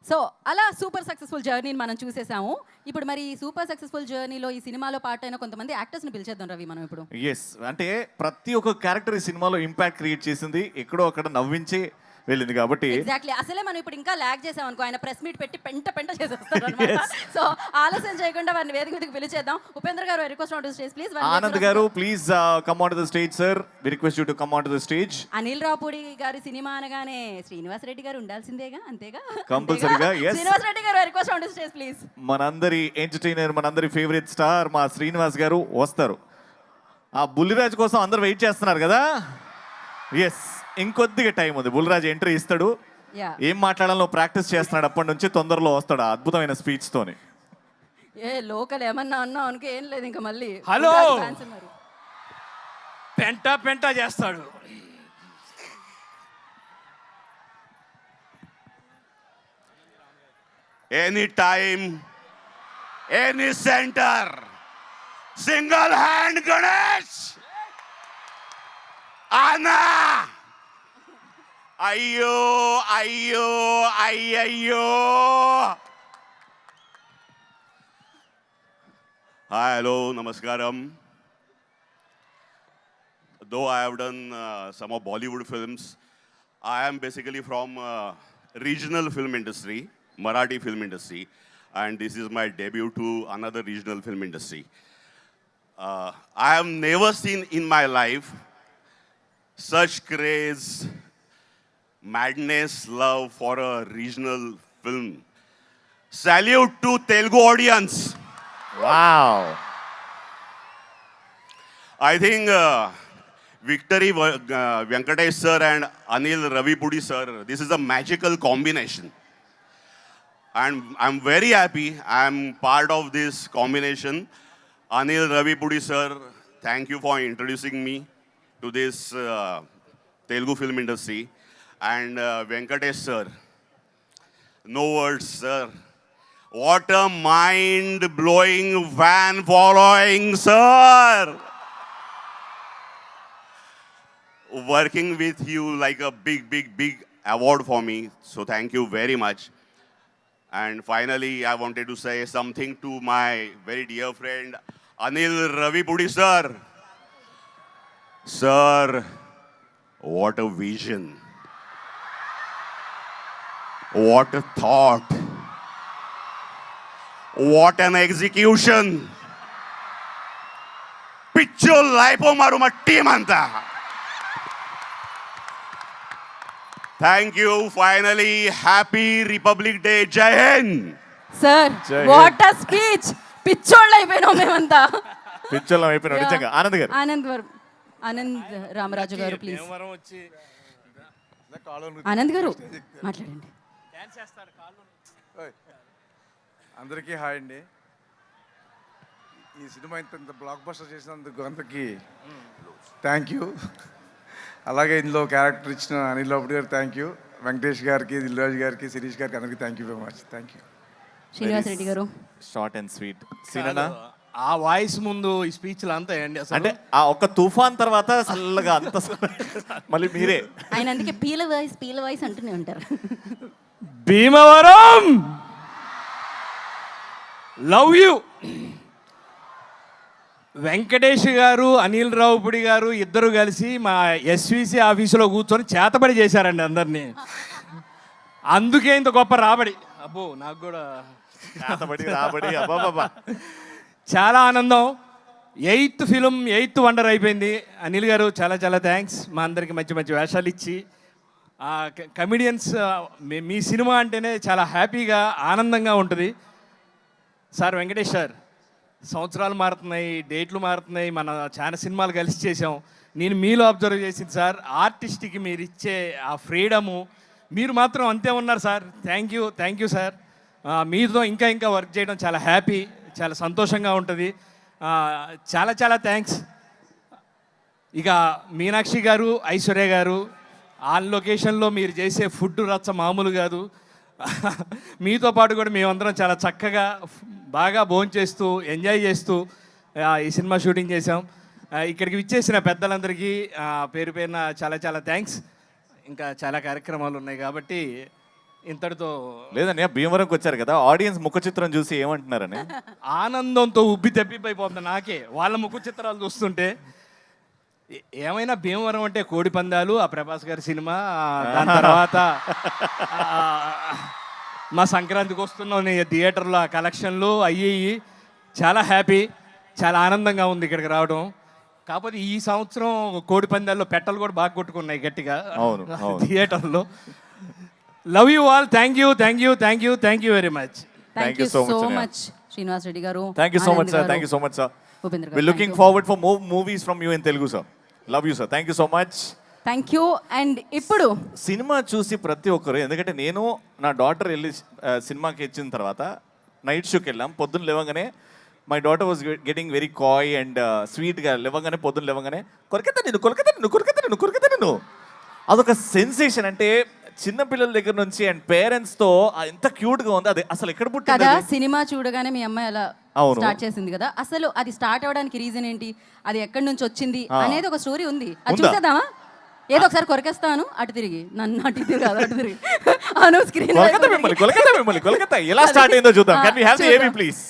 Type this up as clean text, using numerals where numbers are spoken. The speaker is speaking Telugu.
సో అలా సూపర్ సక్సెస్ఫుల్ జర్నీని మనం చూసేసాము. ఇప్పుడు మరి ఈ సూపర్ సక్సెస్ఫుల్ జర్నీలో ఈ సినిమాలో పార్ట్ అయిన కొంతమంది యాక్టర్స్ని పిలిచేద్దాం రవి మనం ఇప్పుడు. ఎస్, అంటే ప్రతి ఒక్క క్యారెక్టర్ ఈ సినిమాలో ఇంపాక్ట్ క్రియేట్ చేసింది, ఎక్కడో అక్కడ నవ్వించి వెళ్ళింది కాబట్టి. ఎగ్జాక్ట్లీ, అసలే మనం ఇప్పుడు ఇంకా లాగ్ చేసాం అనుకో, ఆయన ప్రెస్ మీట్ పెట్టి పెంట చేసేస్తారు అనమాట. సో ఆలస్యం చేయకుండా వారిని వేదిక మీదకి పిలిచేద్దాం. Upendra garu, request on to stage please. Anand garu please come on to the stage sir, we request you to come on to the stage. Anil Ravipudi గారి సినిమా అనగానే శ్రీనివాస్ రెడ్డి గారు ఉండాల్సిందేగా, అంతేగా? కంపల్సరీగా. yes, శ్రీనివాస్ రెడ్డి గారు, request on to stage please. మనందరి ఎంటర్టైనర్, మనందరి ఫేవరెట్ స్టార్ మా శ్రీనివాస్ గారు వస్తారు. ఆ బుల్లిరాజు కోసం అందరూ వెయిట్ చేస్తున్నారు కదా. ఎస్, ఇంకొద్దిగా టైం ఉంది. బుల్లిరాజు ఎంట్రీ ఇస్తాడు. ఏం మాట్లాడాలో ప్రాక్టీస్ చేస్తున్నాడు అప్పటి నుంచి. తొందరలో వస్తాడు ఆ అద్భుతమైన స్పీచ్ తోని. ఏ లోకల్ ఏమన్నా అన్నా అనుకో, ఏం లేదు ఇంకా మళ్ళీ. హలో, పెంట చేస్తాడు. Any time, any centre, single hand Ganesh అన్నా. అయ్యో అయ్యో అయ్యయ్యో. హాయ్, హలో, నమస్కారం. Though I have done some of Bollywood films, I am basically from regional film industry, Marathi film industry, and this is my debut to another regional film industry. I have never seen in my life such craze, madness, love for a regional film. Salute to Telugu audience. Wow. I think Victory Venkatesh sir and Anil Ravipudi sir, this is a magical combination. And I'm very happy I'm part of this combination. Anil Ravipudi sir, thank you for introducing me to this Telugu film industry. And Venkatesh sir, no words sir. What a mind-blowing fan following sir. Working with you like a big award for me. So thank you very much. And finally, I wanted to say something to my very dear friend Anil Ravipudi sir. Sir, what a vision. What a thought. What an execution. Picture life maru ma team anta. Thank you. Finally, happy Republic Day. Jai Hind. Sir, what a speech. పిచ్చోళ్ళు అయిపోయినాం మేమంతా. పిచ్చోళ్ళం అయిపోయినాం నిజంగా. ఆనంద్ గారు, ఆనంద్ రామరాజు గారు ప్లీజ్. ఆనంద్ గారు మాట్లాడండి. అందరికీ హాయ్ అండి. ఈ సినిమా ఇంత బ్లాక్ బస్టర్ చేసినందుకు అందరికీ థ్యాంక్ యూ. అలాగే ఇందులో క్యారెక్టర్ ఇచ్చిన అనిల్ రావుపూడి గారు థ్యాంక్ యూ. వెంకటేష్ గారికి, దిల్రాజు గారికి, శిరీష్ గారికి అందరికీ thank you very much. Thank you. Srinivas Reddy గారు, షార్ట్ అండ్ స్వీట్. సీననా, ఆ వాయిస్ ముందు ఈ స్పీచ్లు అంతా ఏంటి అసలు? అంటే ఆ ఒక్క తుఫాన్ తర్వాత చల్లగా అంత మళ్ళీ మీరే. ఆయన అందుకే పీల వాయిస్ అంటూనే ఉంటారు. Bhimavaram love you. వెంకటేష్ గారు, అనిల్ రావుపూడి గారు ఇద్దరు కలిసి మా ఎస్విసి ఆఫీసులో కూర్చొని చేతబడి చేశారండి అందరినీ. అందుకే ఇంత గొప్ప రాబడి. అబ్బో, నాకు కూడా రాబడి అబ్బాబా, చాలా ఆనందం. 8th ఫిలిం 8th వండర్ అయిపోయింది. అనిల్ గారు చాలా చాలా థ్యాంక్స్. మా అందరికి మంచి మంచి వేషాలు ఇచ్చి కమిడియన్స్ మీ సినిమా అంటేనే చాలా హ్యాపీగా ఆనందంగా ఉంటుంది. సార్ వెంకటేష్ సార్, సంవత్సరాలు మారుతున్నాయి, డేట్లు మారుతున్నాయి, మన చాలా సినిమాలు కలిసి చేసాం. నేను మీలో అబ్జర్వ్ చేసింది సార్, ఆర్టిస్ట్కి మీరు ఇచ్చే ఆ ఫ్రీడము, మీరు మాత్రం అంతే ఉన్నారు సార్. Thank you sir. మీతో ఇంకా వర్క్ చేయడం చాలా హ్యాపీ, చాలా సంతోషంగా ఉంటుంది. చాలా చాలా థ్యాంక్స్. ఇక మీనాక్షి గారు, ఐశ్వర్య గారు, ఆన్ లొకేషన్లో మీరు చేసే ఫుడ్ రచ్చ మామూలు కాదు. మీతో పాటు కూడా మేమందరం చాలా చక్కగా బాగా భోంచేస్తూ ఎంజాయ్ చేస్తూ ఈ సినిమా షూటింగ్ చేసాం. ఇక్కడికి విచ్చేసిన పెద్దలందరికీ పేరు పేరున చాలా చాలా థ్యాంక్స్. ఇంకా చాలా కార్యక్రమాలు ఉన్నాయి కాబట్టి ఇంతటితో లేదన్నయ్య భీమవరంకి వచ్చారు కదా, ఆడియన్స్ ముఖ చిత్రం చూసి ఏమంటున్నారని. ఆనందంతో ఉబ్బి తప్పిపోతుంది నాకే వాళ్ళ ముఖ చిత్రాలు చూస్తుంటే. ఏమైనా భీమవరం అంటే కోడి పందాలు, ఆ ప్రభాస్ గారి సినిమా, దాని తర్వాత ఆ, మా సంక్రాంతికి వస్తున్నాం థియేటర్లో ఆ కలెక్షన్లు అయ్యి చాలా హ్యాపీ, చాలా ఆనందంగా ఉంది ఇక్కడికి రావడం. కాకపోతే ఈ సంవత్సరం కోడి పందాల్లో పెట్టలు కూడా బాగా కొట్టుకున్నాయి గట్టిగా అవును, అవును. థియేటర్లో. Love you all, thank you thank you thank you thank you very much. Thank you so much Srinivas Reddy garu. Thank you so much Anand sir, garu, thank you so much sir. Upendra V garu, looking forward for more movies from you in Telugu sir. Love you sir, thank you so much. Thank you. And ఇప్పుడు సినిమా చూసి ప్రతి ఒక్కరు, ఎందుకంటే నేను నా డాటర్ వెళ్ళి సినిమాకి ఇచ్చిన తర్వాత నైట్ షోకి వెళ్ళాం. పొద్దున్న లేవగానే my daughter was getting very Kai and స్వీట్గా లేవగానే, పొద్దున్న లేవగానే కొరకతా నేను కొరకతా నేను కొరకతా నేను కొరకతా నేను, అదొక సెన్సేషన్. అంటే చిన్న పిల్లల దగ్గర నుంచి అండ్ పేరెంట్స్తో ఎంత క్యూట్గా ఉంది. అది అసలు ఎక్కడ పుట్టింది కదా అది? సినిమా చూడగానే మీ అమ్మాయి అలా అవును. స్టార్ట్ చేసింది కదా, అసలు అది స్టార్ట్ అవ్వడానికి రీజన్ ఏంటి, అది ఎక్కడి నుంచి వచ్చింది అనేది ఒక స్టోరీ ఉంది. అది ఉందా? చూసేద్దామా? ఏదో ఒకసారి కొరకేస్తాను, అటు తిరిగి నన్ను అటు తిరిగి కాదు అటు తిరిగి అను స్క్రీన్ కొలకత్తా మిమ్మల్ని, కొలకత్తా మిమ్మల్ని, కొలకత్తా ఎలా స్టార్ట్ అయిందో చూద్దాం. Can we have the AB please?